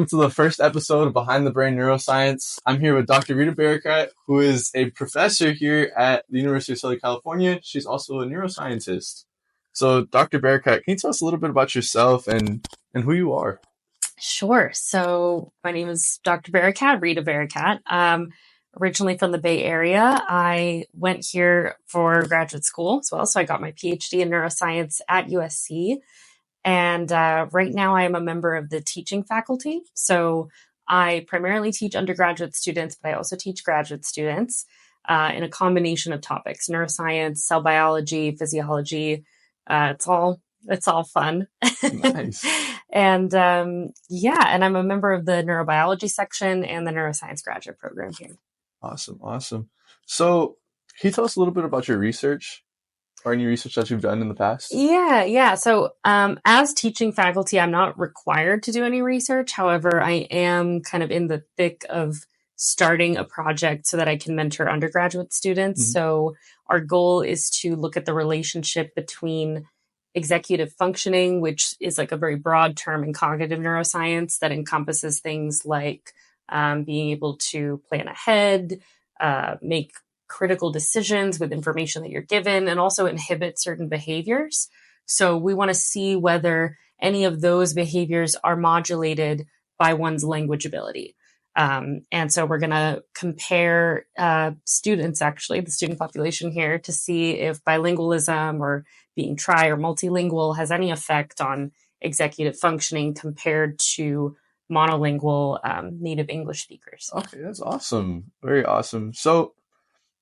to the first episode of Behind the Brain Neuroscience. I'm here with Dr. Rita Barakat, who is a professor here at the University of Southern California. She's also a neuroscientist. So, Dr. Barakat, can you tell us a little bit about yourself and who you are? Sure. So my name is Dr. Barakat, Rita Barakat. Originally from the Bay Area. I went here for graduate school as well. So I got my Ph.D. in neuroscience at USC. And right now I am a member of the teaching faculty. So I primarily teach undergraduate students, but I also teach graduate students in a combination of topics: neuroscience, cell biology, physiology. It's all fun. Nice. And and I'm a member of the neurobiology section and the neuroscience graduate program here. Awesome. So, can you tell us a little bit about your research or any research that you've done in the past? Yeah. So, as teaching faculty, I'm not required to do any research. However, I am kind of in the thick of starting a project so that I can mentor undergraduate students. Mm-hmm. So, our goal is to look at the relationship between executive functioning, which is like a very broad term in cognitive neuroscience that encompasses things like being able to plan ahead, make critical decisions with information that you're given, and also inhibit certain behaviors. So we want to see whether any of those behaviors are modulated by one's language ability. And so we're going to compare students, actually, the student population here, to see if bilingualism or being tri or multilingual has any effect on executive functioning compared to monolingual native English speakers. Okay, that's awesome. Very awesome. So,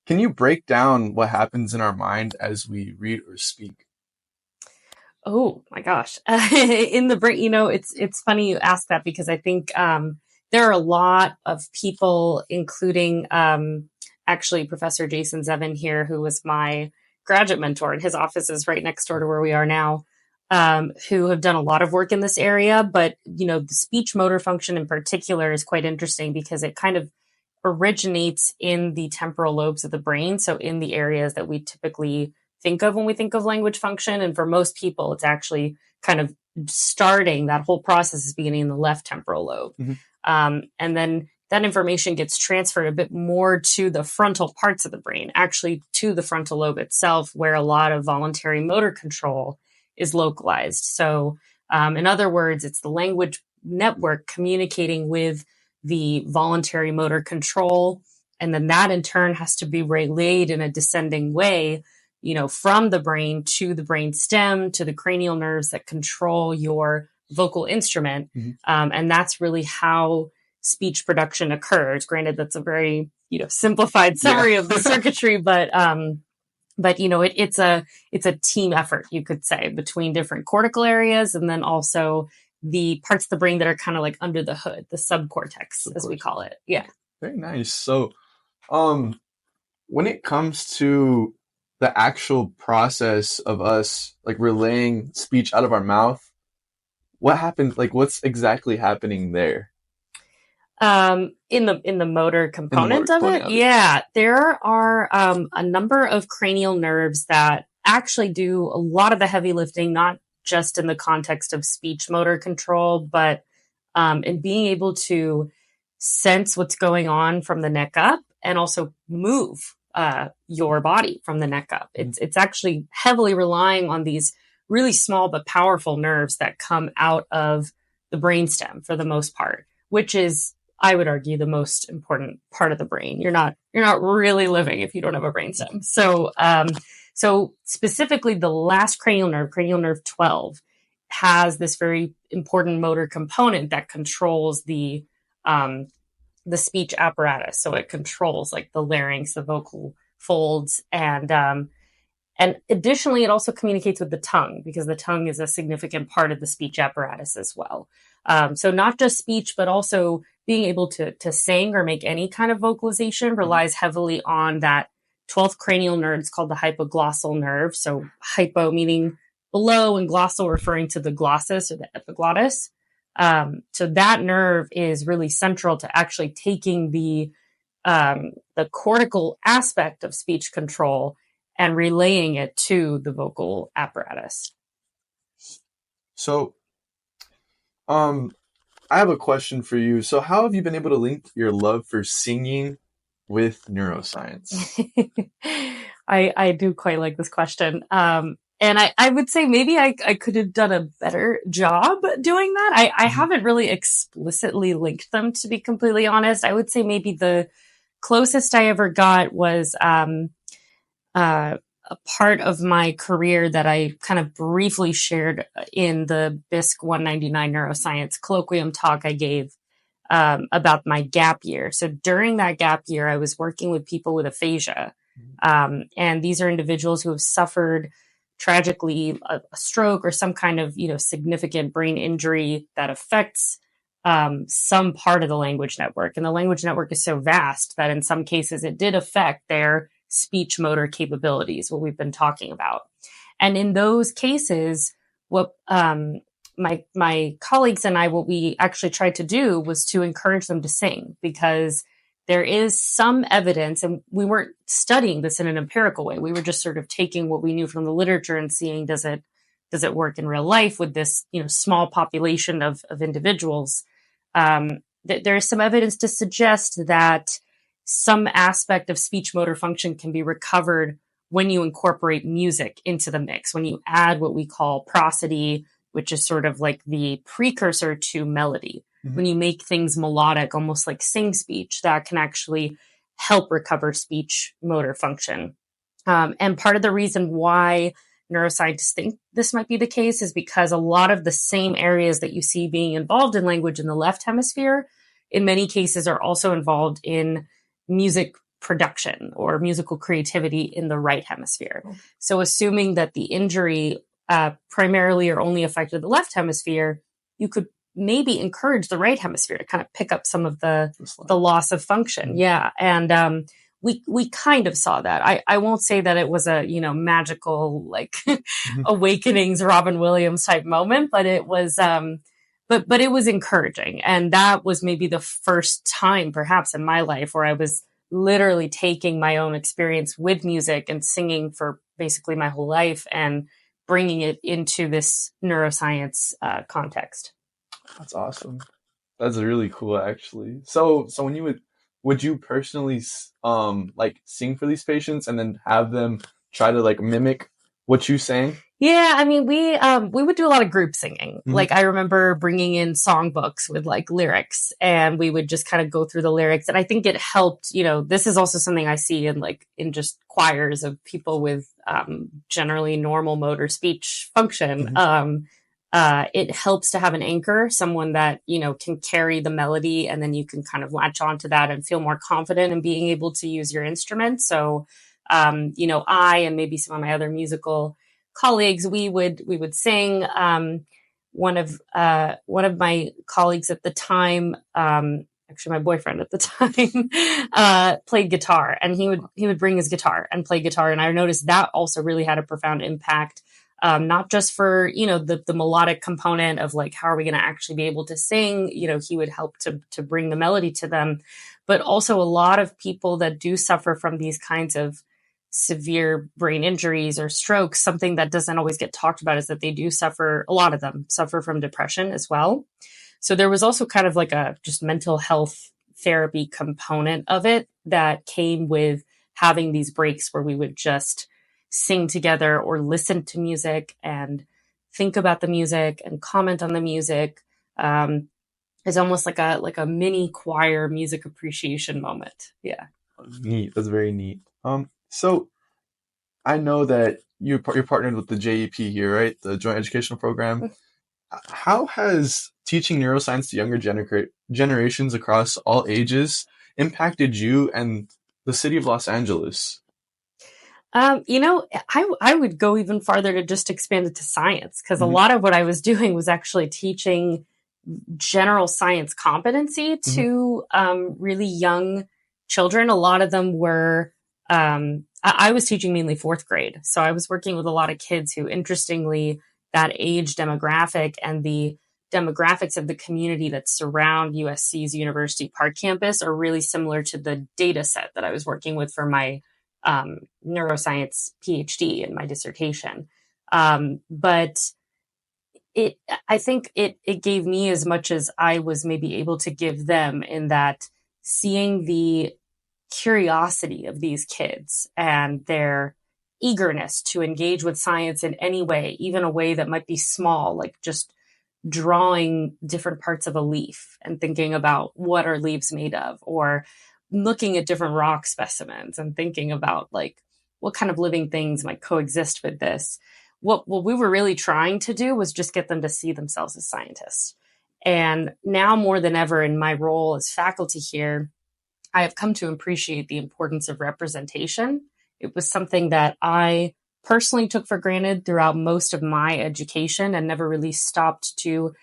can you break down what happens in our mind as we read or speak? Oh my gosh. In the brain, it's funny you ask that, because I think there are a lot of people, including actually Professor Jason Zevin here, who was my graduate mentor, and his office is right next door to where we are now, who have done a lot of work in this area. But, the speech motor function in particular is quite interesting because it kind of originates in the temporal lobes of the brain. So in the areas that we typically think of when we think of language function. And for most people, it's actually kind of starting, that whole process is beginning in the left temporal lobe. Mm-hmm. And then that information gets transferred a bit more to the frontal parts of the brain, actually to the frontal lobe itself, where a lot of voluntary motor control is localized. So in other words, it's the language network communicating with the voluntary motor control. And then that in turn has to be relayed in a descending way, from the brain to the brain stem to the cranial nerves that control your vocal instrument. Mm-hmm. And that's really how speech production occurs. Granted, that's a very, simplified summary of the circuitry, but it's a team effort, you could say, between different cortical areas and then also the parts of the brain that are kind of like under the hood, the subcortex, as we call it. Yeah. Very nice. So, when it comes to the actual process of us like relaying speech out of our mouth, what happens? Like, what's exactly happening there? In the motor component of it? Yeah, there are a number of cranial nerves that actually do a lot of the heavy lifting, not just in the context of speech motor control, but in being able to sense what's going on from the neck up and also move your body from the neck up. It's actually heavily relying on these really small but powerful nerves that come out of the brainstem for the most part, which is, I would argue, the most important part of the brain. You're not really living if you don't have a brainstem. So specifically, the last cranial nerve 12, has this very important motor component that controls the speech apparatus. So it controls like the larynx, the vocal folds, and additionally, it also communicates with the tongue, because the tongue is a significant part of the speech apparatus as well. So not just speech, but also being able to sing or make any kind of vocalization relies heavily on that 12th cranial nerve. It's called the hypoglossal nerve. So hypo meaning below and glossal referring to the glossus or the epiglottis. So that nerve is really central to actually taking the cortical aspect of speech control and relaying it to the vocal apparatus. So, I have a question for you. So how have you been able to link your love for singing with neuroscience? I do quite like this question. And I would say maybe I could have done a better job doing that. I haven't really explicitly linked them, to be completely honest. I would say maybe the closest I ever got was a part of my career that I kind of briefly shared in the BISC 199 neuroscience colloquium talk I gave about my gap year. So during that gap year, I was working with people with aphasia. And these are individuals who have suffered tragically a stroke or some kind of, significant brain injury that affects some part of the language network. And the language network is so vast that in some cases it did affect their speech motor capabilities, what we've been talking about. And in those cases, what my colleagues and I, what we actually tried to do was to encourage them to sing, because there is some evidence, and we weren't studying this in an empirical way. We were just sort of taking what we knew from the literature and seeing, does it work in real life with this, small population of individuals? There is some evidence to suggest that some aspect of speech motor function can be recovered when you incorporate music into the mix, when you add what we call prosody, which is sort of like the precursor to melody. Mm-hmm. When you make things melodic, almost like sing speech, that can actually help recover speech motor function. And part of the reason why neuroscientists think this might be the case is because a lot of the same areas that you see being involved in language in the left hemisphere, in many cases, are also involved in music production or musical creativity in the right hemisphere. Oh. So assuming that the injury primarily or only affected the left hemisphere, you could maybe encourage the right hemisphere to kind of pick up some of the loss of function. Mm-hmm. Yeah. And we kind of saw that. I won't say that it was a, magical, like mm-hmm. awakenings Robin Williams type moment, but it was, but it was encouraging. And that was maybe the first time perhaps in my life where I was literally taking my own experience with music and singing for basically my whole life and bringing it into this neuroscience context. That's awesome. That's really cool, actually. So when you would you personally like sing for these patients and then have them try to like mimic what you sang? Yeah, I mean, we would do a lot of group singing. Mm-hmm. Like I remember bringing in songbooks with like lyrics, and we would just kind of go through the lyrics. And I think it helped. This is also something I see in just choirs of people with generally normal motor speech function. Mm-hmm. It helps to have an anchor, someone that can carry the melody, and then you can kind of latch onto that and feel more confident in being able to use your instrument. So, I and maybe some of my other musical colleagues, we would sing. One of my colleagues at the time, actually my boyfriend at the time, played guitar, and he would bring his guitar and play guitar. And I noticed that also really had a profound impact, not just for, the melodic component of like, how are we going to actually be able to sing? He would help to bring the melody to them, but also a lot of people that do suffer from these kinds of severe brain injuries or strokes, something that doesn't always get talked about is that they do suffer, a lot of them suffer from depression as well. So there was also kind of like a just mental health therapy component of it that came with having these breaks where we would just sing together or listen to music and think about the music and comment on the music. It's almost like a mini choir music appreciation moment. Yeah. Neat. That's very neat. So I know that you're partnered with the JEP here, right? The Joint Educational Program. How has teaching neuroscience to younger generations across all ages impacted you and the city of Los Angeles? I would go even farther to just expand it to science, because mm-hmm. a lot of what I was doing was actually teaching general science competency to really young children. A lot of them were I was teaching mainly fourth grade. So I was working with a lot of kids who, interestingly, that age demographic and the demographics of the community that surround USC's University Park campus are really similar to the data set that I was working with for my neuroscience Ph.D. in my dissertation. But I think it gave me as much as I was maybe able to give them, in that seeing the curiosity of these kids and their eagerness to engage with science in any way, even a way that might be small, like just drawing different parts of a leaf and thinking about what are leaves made of, or looking at different rock specimens and thinking about like what kind of living things might coexist with this. What we were really trying to do was just get them to see themselves as scientists. And now more than ever in my role as faculty here, I have come to appreciate the importance of representation. It was something that I personally took for granted throughout most of my education and never really stopped to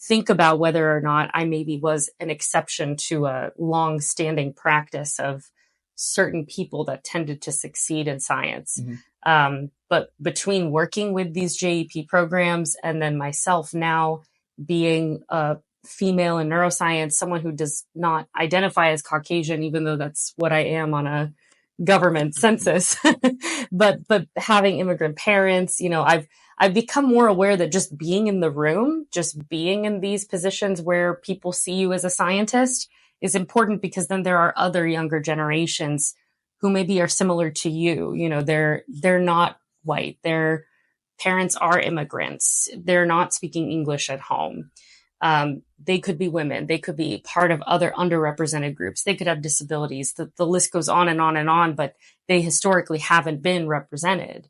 think about whether or not I maybe was an exception to a long-standing practice of certain people that tended to succeed in science. But between working with these JEP programs and then myself now being a female in neuroscience, someone who does not identify as Caucasian, even though that's what I am on a government census, but having immigrant parents, I've become more aware that just being in the room, just being in these positions where people see you as a scientist is important, because then there are other younger generations who maybe are similar to you. They're not white. Their parents are immigrants. They're not speaking English at home. They could be women. They could be part of other underrepresented groups. They could have disabilities. The list goes on and on and on, but they historically haven't been represented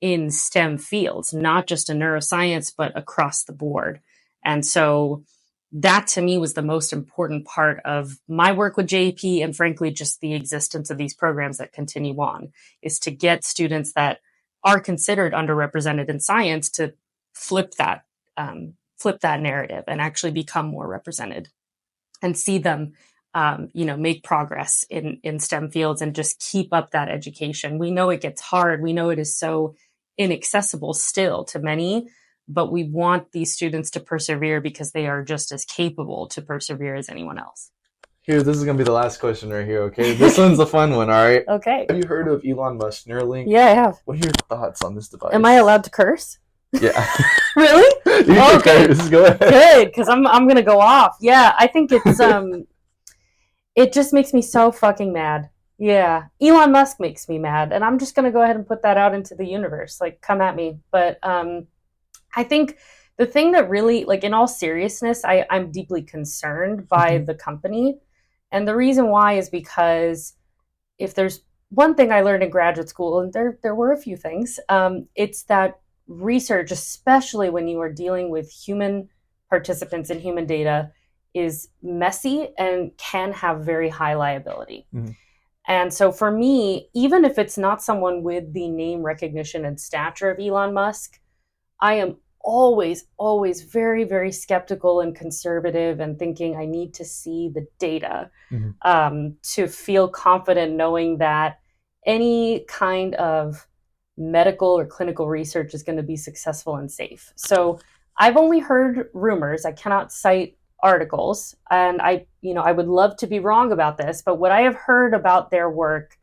in STEM fields, not just in neuroscience, but across the board. And so that to me was the most important part of my work with JEP, and frankly, just the existence of these programs that continue on, is to get students that are considered underrepresented in science to flip that narrative and actually become more represented and see them, make progress in STEM fields and just keep up that education. We know it gets hard. We know it is so inaccessible still to many, but we want these students to persevere because they are just as capable to persevere as anyone else. Here, this is going to be the last question right here, okay? This one's a fun one, all right? Okay. Have you heard of Elon Musk Neuralink? Yeah, I have. What are your thoughts on this device? Am I allowed to curse? Yeah. Really? You can curse. Go ahead. Good, because I'm going to go off. Yeah, I think it's it just makes me so fucking mad. Yeah, Elon Musk makes me mad, and I'm just going to go ahead and put that out into the universe. Like, come at me. But I think the thing that really, like, in all seriousness, I'm deeply concerned by the company. And the reason why is because if there's one thing I learned in graduate school, and there were a few things, it's that research, especially when you are dealing with human participants and human data, is messy and can have very high liability. And so for me, even if it's not someone with the name recognition and stature of Elon Musk, I am always very, very skeptical and conservative and thinking I need to see the data to feel confident knowing that any kind of medical or clinical research is going to be successful and safe. So I've only heard rumors. I cannot cite articles, and I would love to be wrong about this, but what I have heard about their work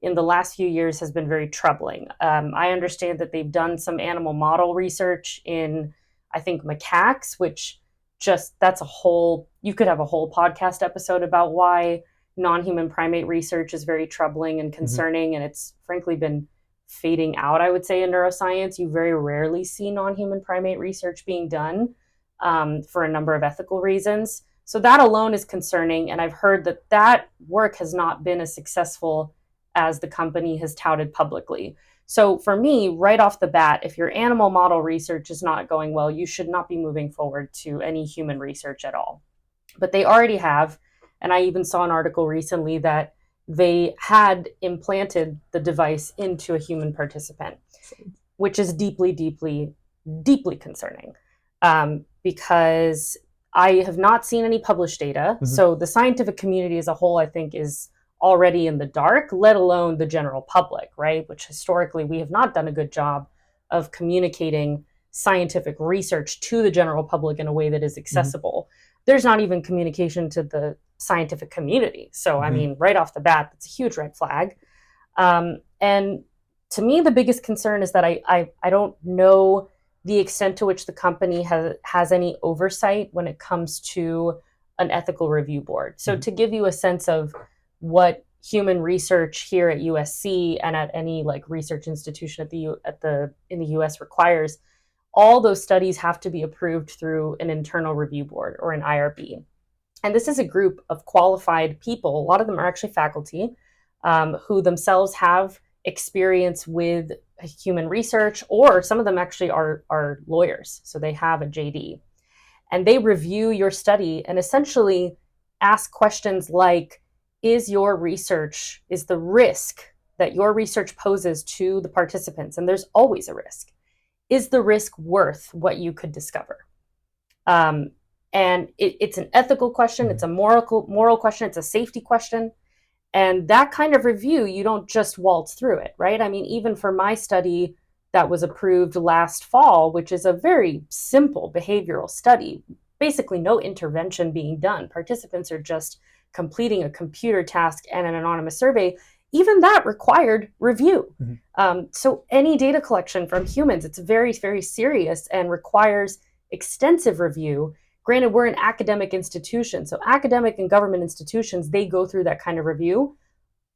in the last few years has been very troubling. I understand that they've done some animal model research in, I think, macaques, which you could have a whole podcast episode about why non-human primate research is very troubling and concerning, and it's frankly been fading out, I would say, in neuroscience. You very rarely see non-human primate research being done for a number of ethical reasons. So that alone is concerning, and I've heard that work has not been as successful as the company has touted publicly. So for me, right off the bat, if your animal model research is not going well, you should not be moving forward to any human research at all. But they already have, and I even saw an article recently that they had implanted the device into a human participant, which is deeply, deeply, deeply concerning, because I have not seen any published data. So the scientific community as a whole, I think, is already in the dark, let alone the general public, right? Which historically we have not done a good job of communicating scientific research to the general public in a way that is accessible. There's not even communication to the scientific community. So, I mean, right off the bat, that's a huge red flag. And to me, the biggest concern is that I don't know the extent to which the company has any oversight when it comes to an ethical review board. So to give you a sense of what human research here at USC and at any like research institution in the US requires, all those studies have to be approved through an internal review board or an IRB. And this is a group of qualified people. A lot of them are actually faculty who themselves have experience with human research, or some of them actually are lawyers. So they have a JD. And they review your study and essentially ask questions like, is the risk that your research poses to the participants, and there's always a risk, is the risk worth what you could discover? And it's an ethical question, it's a moral question, it's a safety question. And that kind of review, you don't just waltz through it, right? I mean, even for my study that was approved last fall, which is a very simple behavioral study, basically no intervention being done. Participants are just completing a computer task and an anonymous survey. Even that required review. So any data collection from humans, it's very, very serious and requires extensive review. Granted, we're an academic institution, so academic and government institutions, they go through that kind of review.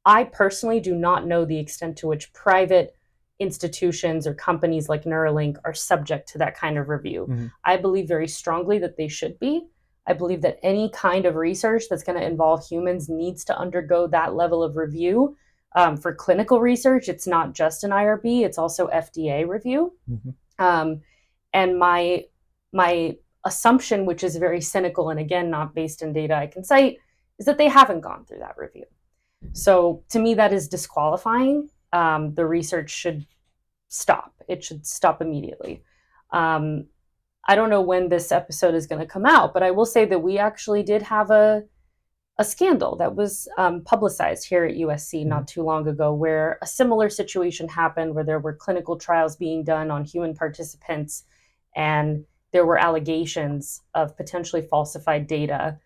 I personally do not know the extent to which private institutions or companies like Neuralink are subject to that kind of review. I believe very strongly that they should be. I believe that any kind of research that's going to involve humans needs to undergo that level of review. For clinical research, it's not just an IRB, it's also FDA review. And my assumption, which is very cynical and again, not based in data I can cite, is that they haven't gone through that review. So to me, that is disqualifying. The research should stop. It should stop immediately. I don't know when this episode is going to come out, but I will say that we actually did have a scandal that was publicized here at USC not too long ago, where a similar situation happened, where there were clinical trials being done on human participants, and there were allegations of potentially falsified data,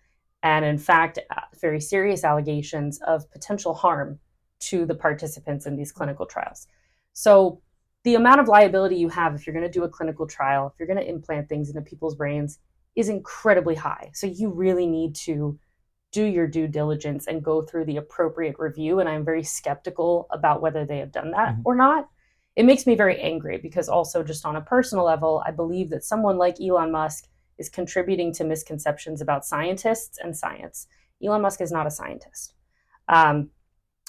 and in fact, very serious allegations of potential harm to the participants in these clinical trials. So the amount of liability you have if you're going to do a clinical trial, if you're going to implant things into people's brains, is incredibly high. So you really need to do your due diligence and go through the appropriate review. And I'm very skeptical about whether they have done that or not. It makes me very angry because also just on a personal level, I believe that someone like Elon Musk is contributing to misconceptions about scientists and science. Elon Musk is not a scientist.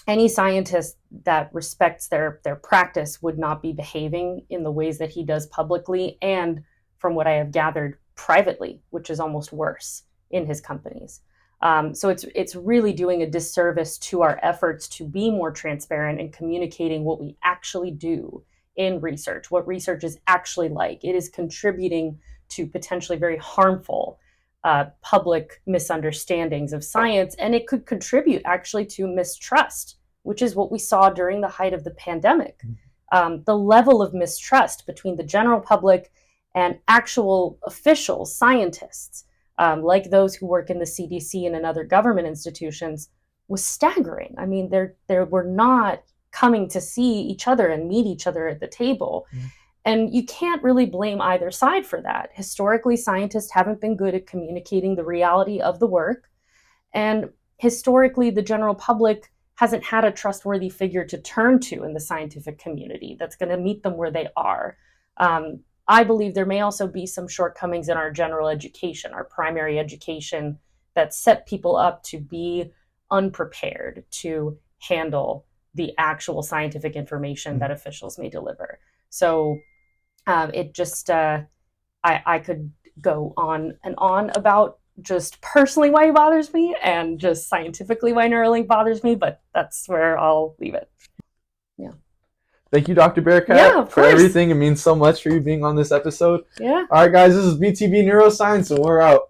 Any scientist that respects their practice would not be behaving in the ways that he does publicly, and from what I have gathered, privately, which is almost worse in his companies. So it's really doing a disservice to our efforts to be more transparent and communicating what we actually do in research, what research is actually like. It is contributing to potentially very harmful public misunderstandings of science, and it could contribute actually to mistrust, which is what we saw during the height of the pandemic. The level of mistrust between the general public and actual official scientists, like those who work in the CDC and in other government institutions, was staggering. I mean, they were not coming to see each other and meet each other at the table. And you can't really blame either side for that. Historically, scientists haven't been good at communicating the reality of the work. And historically, the general public hasn't had a trustworthy figure to turn to in the scientific community that's going to meet them where they are. I believe there may also be some shortcomings in our general education, our primary education, that set people up to be unprepared to handle the actual scientific information that officials may deliver. So it just, I could go on and on about just personally why it bothers me and just scientifically why Neuralink bothers me, but that's where I'll leave it. Yeah. Thank you, Dr. Barakat, for everything. It means so much for you being on this episode. Yeah. All right, guys, this is BTB Neuroscience, and we're out.